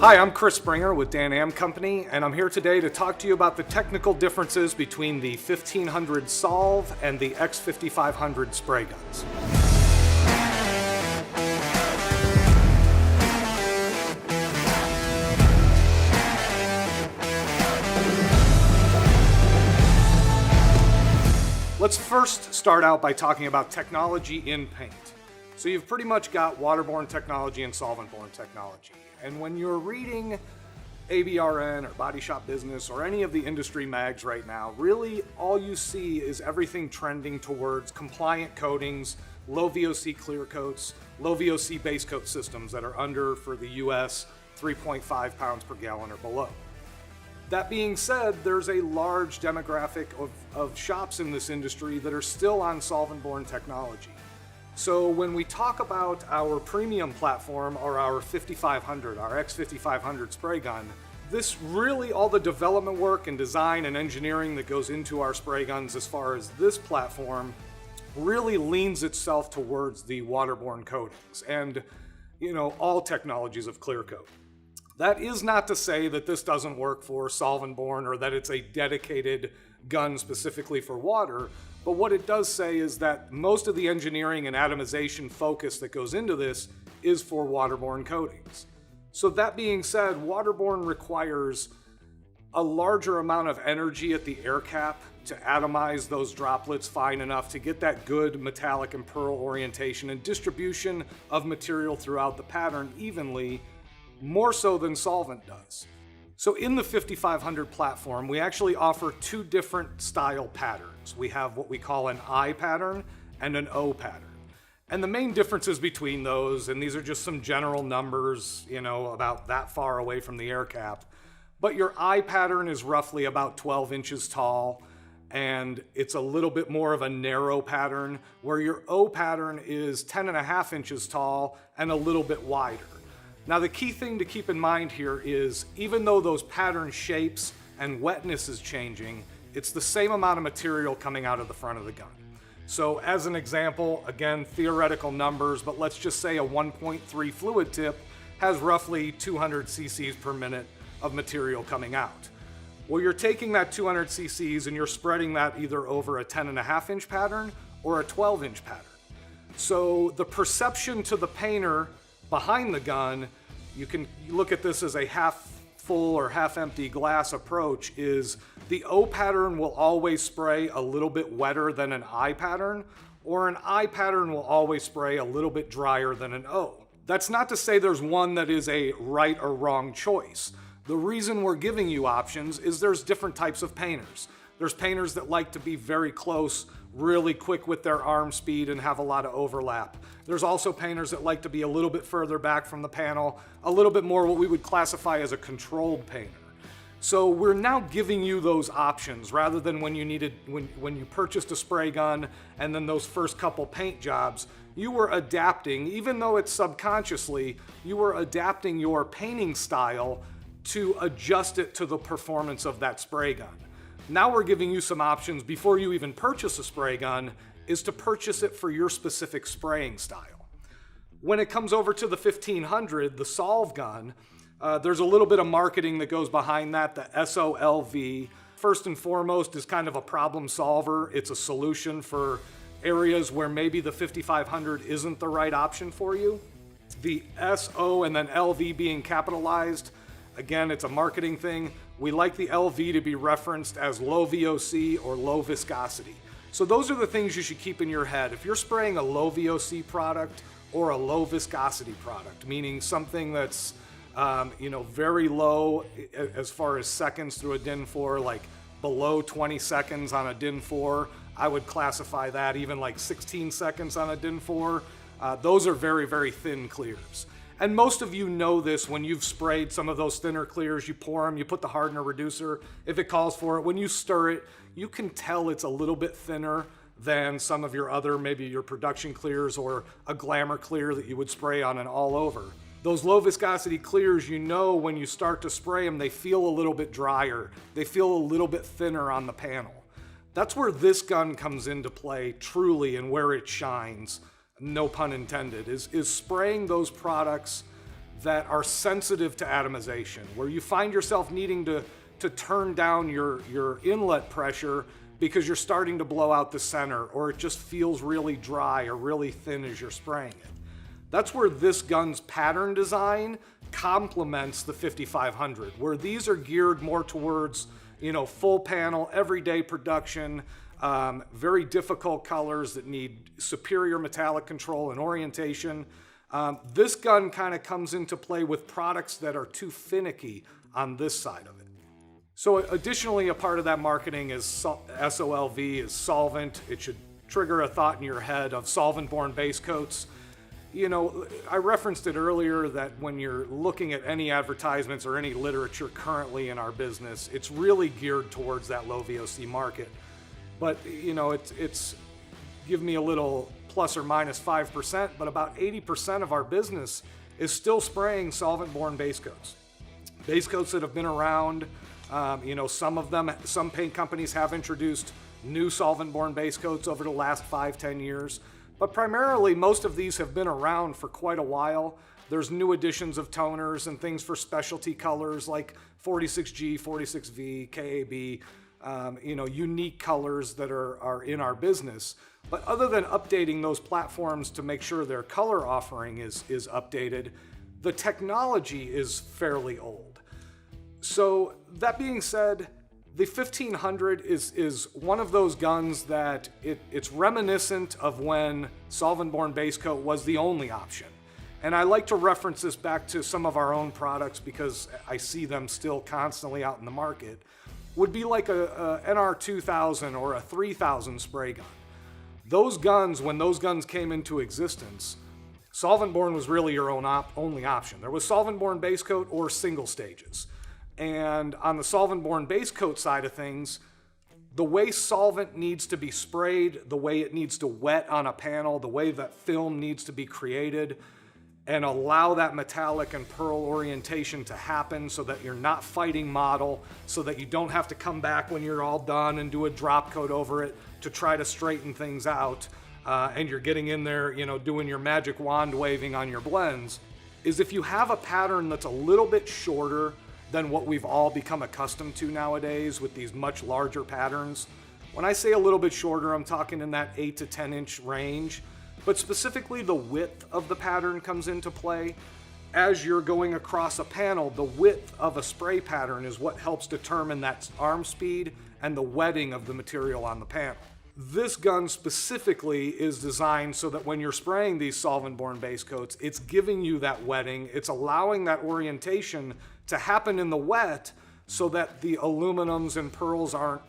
Hi, I'm Chris Springer with Dan Am Company, and I'm here today to talk to you about the technical differences between the 1500 SoLV and the X5500 spray guns. Let's first start out by talking about technology in paint. So you've pretty much got waterborne technology and solvent-borne technology. And when you're reading ABRN or Body Shop Business or any of the industry mags right now, really all you see is everything trending towards compliant coatings, low VOC clear coats, low VOC base coat systems that are under, for the US, 3.5 pounds per gallon or below. That being said, there's a large demographic of shops in this industry that are still on solvent-borne technology. So when we talk about our premium platform or our 5500, our X5500 spray gun, this really, all the development work and design and engineering that goes into our spray guns as far as this platform really leans itself towards the waterborne coatings and, all technologies of clear coat. That is not to say that this doesn't work for solvent-borne or that it's a dedicated gun specifically for water, but what it does say is that most of the engineering and atomization focus that goes into this is for waterborne coatings. So that being said, waterborne requires a larger amount of energy at the air cap to atomize those droplets fine enough to get that good metallic and pearl orientation and distribution of material throughout the pattern evenly, more so than solvent does. So in the 5500 platform, we actually offer two different style patterns. We have what we call an I pattern and an O pattern. And the main differences between those, and these are just some general numbers, about that far away from the air cap, but your I pattern is roughly about 12 inches tall, and it's a little bit more of a narrow pattern, where your O pattern is 10.5 inches tall and a little bit wider. Now, the key thing to keep in mind here is, even though those pattern shapes and wetness is changing, it's the same amount of material coming out of the front of the gun. So as an example, again, theoretical numbers, but let's just say a 1.3 fluid tip has roughly 200 cc's per minute of material coming out. Well, you're taking that 200 cc's and you're spreading that either over a 10.5 inch pattern or a 12 inch pattern. So the perception to the painter behind the gun, you can look at this as a half full or half empty glass approach, is the O pattern will always spray a little bit wetter than an I pattern, or an I pattern will always spray a little bit drier than an O. That's not to say there's one that is a right or wrong choice. The reason we're giving you options is there's different types of painters. There's painters that like to be very close, really quick with their arm speed and have a lot of overlap. There's also painters that like to be a little bit further back from the panel, a little bit more what we would classify as a controlled painter. So we're now giving you those options rather than when you purchased a spray gun and then those first couple paint jobs, you were adapting, even though it's subconsciously, you were adapting your painting style to adjust it to the performance of that spray gun. Now we're giving you some options before you even purchase a spray gun, is to purchase it for your specific spraying style. When it comes over to the 1500, the SoLV gun, there's a little bit of marketing that goes behind that. The SoLV, first and foremost, is kind of a problem solver. It's a solution for areas where maybe the 5500 isn't the right option for you. The SO and then LV being capitalized, again, it's a marketing thing. We like the LV to be referenced as low VOC or low viscosity. So those are the things you should keep in your head. If you're spraying a low VOC product or a low viscosity product, meaning something that's very low as far as seconds through a DIN 4, like below 20 seconds on a DIN 4, I would classify that, even like 16 seconds on a DIN 4. Those are very, very thin clears. And most of you know this when you've sprayed some of those thinner clears. You pour them, you put the hardener reducer, if it calls for it. When you stir it, you can tell it's a little bit thinner than some of your other, maybe your production clears or a glamour clear that you would spray on an all over. Those low viscosity clears, when you start to spray them, they feel a little bit drier. They feel a little bit thinner on the panel. That's where this gun comes into play truly, and where it shines, no pun intended, is spraying those products that are sensitive to atomization, where you find yourself needing to turn down your inlet pressure because you're starting to blow out the center, or it just feels really dry or really thin as you're spraying it. That's where this gun's pattern design complements the 5500, where these are geared more towards, full panel, everyday production, very difficult colors that need superior metallic control and orientation. This gun kind of comes into play with products that are too finicky on this side of it. So additionally, a part of that marketing is SoLV is solvent. It should trigger a thought in your head of solvent-borne base coats. I referenced it earlier that when you're looking at any advertisements or any literature currently in our business, it's really geared towards that low VOC market. But, it's give me a little plus or minus 5%, but about 80% of our business is still spraying solvent-borne base coats. Base coats that have been around, some paint companies have introduced new solvent-borne base coats over the last 5-10 years. But primarily, most of these have been around for quite a while. There's new additions of toners and things for specialty colors like 46G, 46V, KAB, unique colors that are in our business. But other than updating those platforms to make sure their color offering is updated, the technology is fairly old. So that being said, the 1500 is one of those guns that it's reminiscent of when solvent-borne base coat was the only option. And I like to reference this back to some of our own products because I see them still constantly out in the market. Would be like a NR2000 or a 3000 spray gun. Those guns, when those guns came into existence, solvent-borne was really your only option. There was solvent-borne base coat or single stages. And on the solvent-borne base coat side of things, the way solvent needs to be sprayed, the way it needs to wet on a panel, the way that film needs to be created, and allow that metallic and pearl orientation to happen so that you're not fighting model, so that you don't have to come back when you're all done and do a drop coat over it to try to straighten things out, and you're getting in there, doing your magic wand waving on your blends, is if you have a pattern that's a little bit shorter than what we've all become accustomed to nowadays with these much larger patterns. When I say a little bit shorter, I'm talking in that 8 to 10 inch range, but specifically the width of the pattern comes into play. As you're going across a panel, the width of a spray pattern is what helps determine that arm speed and the wetting of the material on the panel. This gun specifically is designed so that when you're spraying these solvent-borne base coats, it's giving you that wetting, it's allowing that orientation to happen in the wet so that the aluminums and pearls aren't,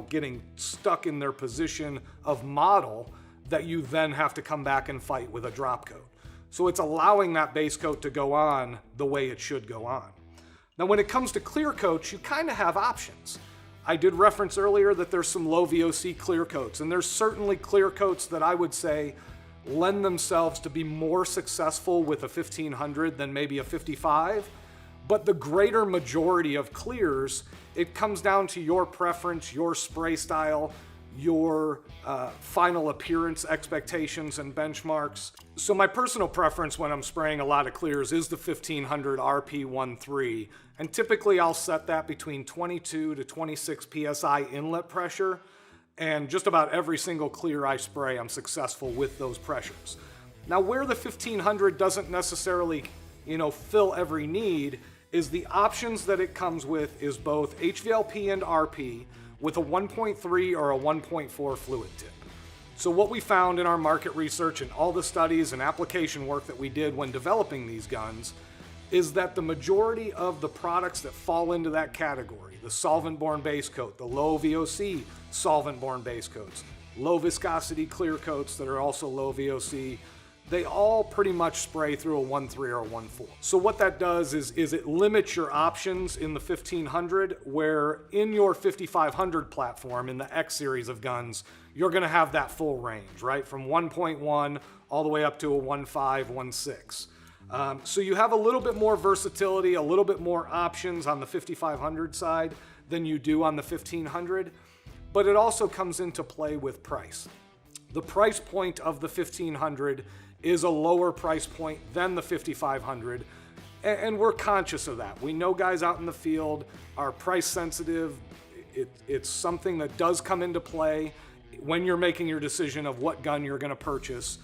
getting stuck in their position of model that you then have to come back and fight with a drop coat. So it's allowing that base coat to go on the way it should go on. Now, when it comes to clear coats, you kind of have options. I did reference earlier that there's some low VOC clear coats, and there's certainly clear coats that I would say lend themselves to be more successful with a 1500 than maybe a 55. But the greater majority of clears, it comes down to your preference, your spray style, your final appearance expectations and benchmarks. So my personal preference when I'm spraying a lot of clears is the 1500 RP13, and typically I'll set that between 22 to 26 PSI inlet pressure, and just about every single clear I spray, I'm successful with those pressures. Now, where the 1500 doesn't necessarily, fill every need is the options that it comes with is both HVLP and RP with a 1.3 or a 1.4 fluid tip. So what we found in our market research and all the studies and application work that we did when developing these guns is that the majority of the products that fall into that category, the solvent-borne base coat, the low VOC solvent-borne base coats, low viscosity clear coats that are also low VOC, they all pretty much spray through a 1.3 or a 1.4. So what that does is it limits your options in the 1500, where in your 5500 platform, in the X series of guns, you're gonna have that full range, right? From 1.1 all the way up to a 1.5, 1.6. So you have a little bit more versatility, a little bit more options on the 5500 side than you do on the 1500, but it also comes into play with price. The price point of the 1500 is a lower price point than the 5500, And we're conscious of that. We know guys out in the field are price sensitive. It's something that does come into play when you're making your decision of what gun you're going to purchase.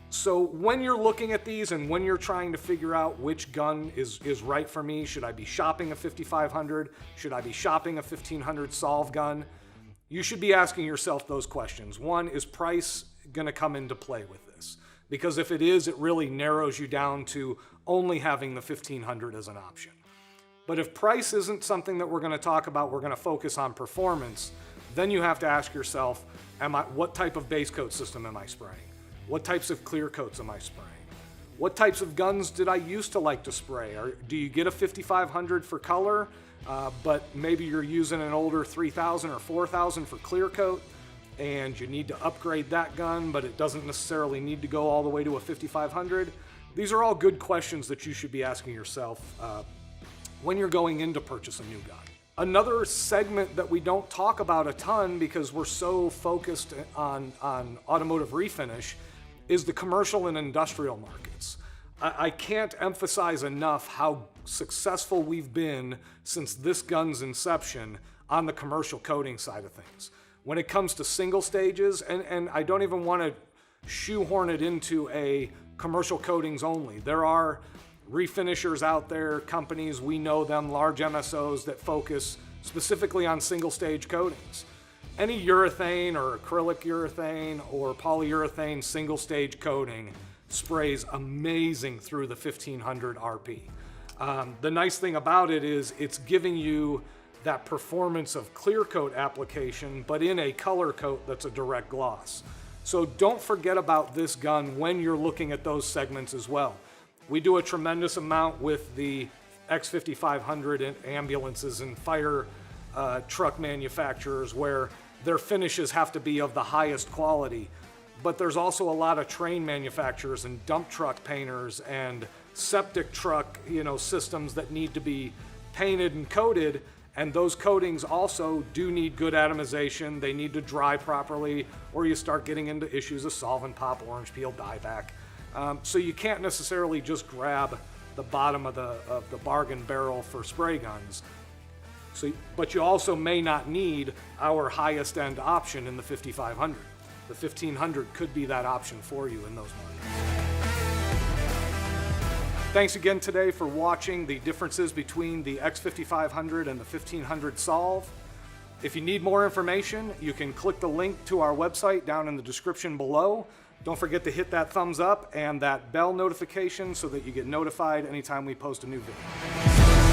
So when you're looking at these and when you're trying to figure out which gun is right for me, should I be shopping a 5500? Should I be shopping a 1500 SoLV gun? You should be asking yourself those questions. One, is price going to come into play with this? Because if it is, it really narrows you down to only having the 1500 as an option. But if price isn't something that we're going to talk about, we're going to focus on performance, then you have to ask yourself, what type of base coat system am I spraying? What types of clear coats am I spraying? What types of guns did I used to like to spray? Do you get a 5500 for color, but maybe you're using an older 3000 or 4000 for clear coat, and you need to upgrade that gun, but it doesn't necessarily need to go all the way to a 5500? These are all good questions that you should be asking yourself when you're going in to purchase a new gun. Another segment that we don't talk about a ton because we're so focused on automotive refinish is the commercial and industrial markets. I can't emphasize enough how successful we've been since this gun's inception on the commercial coating side of things. When it comes to single stages, and I don't even want to shoehorn it into a commercial coatings only. There are refinishers out there, companies, we know them, large MSOs that focus specifically on single stage coatings. Any urethane or acrylic urethane or polyurethane single stage coating sprays amazing through the 1500 RP. The nice thing about it is it's giving you that performance of clear coat application, but in a color coat that's a direct gloss. So don't forget about this gun when you're looking at those segments as well. We do a tremendous amount with the X5500 in ambulances and fire truck manufacturers where their finishes have to be of the highest quality. But there's also a lot of train manufacturers and dump truck painters and septic truck, systems that need to be painted and coated. And those coatings also do need good atomization. They need to dry properly, or you start getting into issues of solvent pop, orange peel, dieback. So you can't necessarily just grab the bottom of the bargain barrel for spray guns. But you also may not need our highest end option in the 5500. The 1500 could be that option for you in those markets. Thanks again today for watching the differences between the X5500 and the 1500 SoLV. If you need more information, you can click the link to our website down in the description below. Don't forget to hit that thumbs up and that bell notification so that you get notified anytime we post a new video.